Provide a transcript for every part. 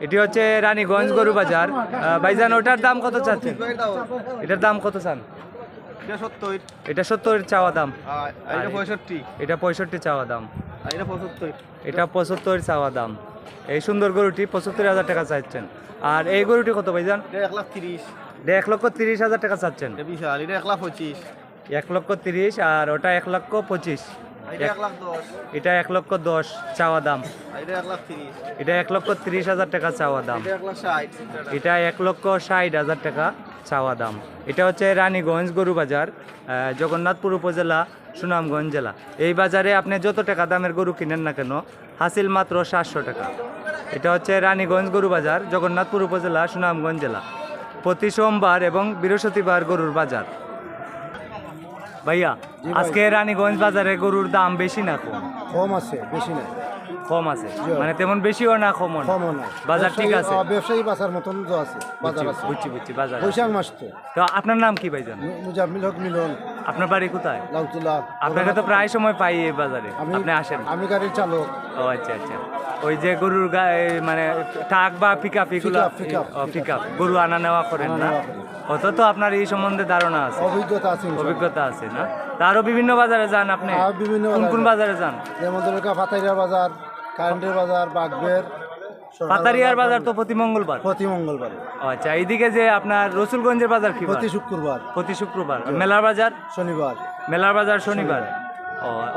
এটি হচ্ছে রানীগঞ্জ গরু বাজার। ভাইজান ওটার দাম কত চাচ্ছেন? এটার দাম কত চান? এটা 70 চাওয়া দাম। এটা 65 চাওয়া দাম। এটা 75 চাওয়া দাম। এই সুন্দর গরুটি 75,000 টাকা চাইছেন। আর এই গরুটি কত ভাইজান? 1,30,000 টাকা চাচ্ছেন। 1,30,000 আর ওটা 1,25,000। এটা 1,10,000 চাওয়া দাম। এটা 1,30,000 টাকা চাওয়া দাম। এটা 1,60,000 টাকা চাওয়া দাম। এটা হচ্ছে রানীগঞ্জ গরু বাজার, জগন্নাথপুর উপজেলা, সুনামগঞ্জ জেলা। এই বাজারে আপনি যত টাকা দামের গরু কিনেন না কেন, হাসিল মাত্র 700 টাকা। এটা হচ্ছে রানীগঞ্জ গরু বাজার, জগন্নাথপুর উপজেলা, সুনামগঞ্জ জেলা। প্রতি সোমবার এবং বৃহস্পতিবার গরুর বাজার। ভাইয়া, আজকে রানীগঞ্জ বাজারে গরুর দাম বেশি না কম? কম আছে, বেশি না। কম আছে, মানে তেমন বেশিও না কমও না, বাজার ঠিক আছে। ব্যবসায়ী বাজার মতন তো আছে, বাজার আছে। বুঝছি বাজার। বৈশাখ মাস তো। তো আপনার নাম কি ভাইজান? মুজাম্মিল হক মিলন। আপনার বাড়ি কোথায়? লাউতুলা। আপনাকে তো প্রায় সময় পাই এই বাজারে, আপনি আসেন? আমি গাড়ির চালক। ও আচ্ছা। ওই যে গরুর মানে ট্রাক বা পিকআপ, এগুলো পিকআপ গরু আনা নেওয়া করেন না? অত তো আপনার এই সম্বন্ধে ধারণা আছে, অভিজ্ঞতা আছে না? তারও বিভিন্ন বাজারে যান আপনি? কোন বাজারে যান? যেমন পাতারিয়া বাজার, কারেন্টের বাজার, বাগবের। পাতারিয়ার বাজার তো প্রতি মঙ্গলবার। আচ্ছা, এইদিকে যে আপনার রসুলগঞ্জের বাজার কি? প্রতি শুক্রবার। মেলার বাজার শনিবার।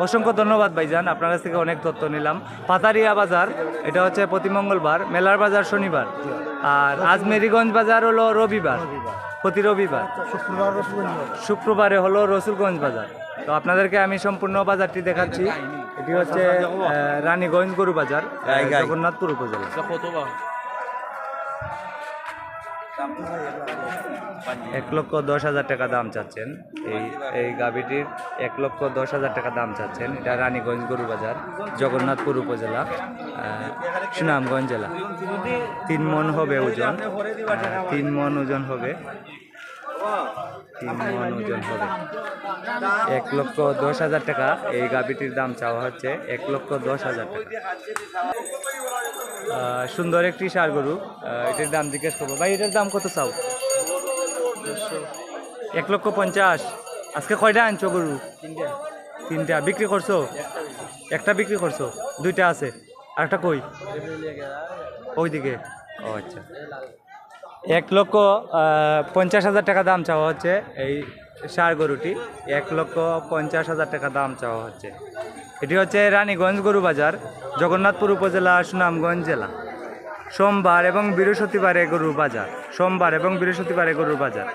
অসংখ্য ধন্যবাদ ভাইজান, আপনার কাছ থেকে অনেক তথ্য নিলাম। পাতারিয়া বাজার এটা হচ্ছে প্রতি মঙ্গলবার, মেলার বাজার শনিবার, আর আজমেরিগঞ্জ বাজার হলো রবিবার, প্রতি রবিবার। শুক্রবারে হলো রসুলগঞ্জ বাজার। তো আপনাদেরকে আমি সম্পূর্ণ বাজারটি দেখাচ্ছি। এটি হচ্ছে রানীগঞ্জ গরু বাজার, জগন্নাথপুর উপজেলা। 1,10,000 টাকা দাম চাচ্ছেন এই গাভীটির। 1,10,000 টাকা দাম চাচ্ছেন। এটা রানীগঞ্জ গরু বাজার, জগন্নাথপুর উপজেলা, সুনামগঞ্জ জেলা। 3 মণ হবে ওজন, 3 মণ ওজন হবে। 1,10,000 টাকা এই গাভীটির দাম চাওয়া হচ্ছে। 1,10,000 টাকা। সুন্দর একটি ষাঁড় গরু, এটার দাম জিজ্ঞেস করবো। ভাই, এটার দাম কত চাও? 1,50,000। আজকে কয়টা আনছো গরু? 3টা। বিক্রি করছো? একটা বিক্রি করছো, 2টা আছে, আরেকটা কই? ওইদিকে। ও আচ্ছা। 1,50,000 টাকা দাম চাওয়া হচ্ছে এই ষাঁড় গরুটি। 1,50,000 টাকা দাম চাওয়া হচ্ছে। এটি হচ্ছে রানীগঞ্জ গরু বাজার, জগন্নাথপুর উপজেলা, সুনামগঞ্জ জেলা। সোমবার এবং বৃহস্পতিবারে গরুর বাজার।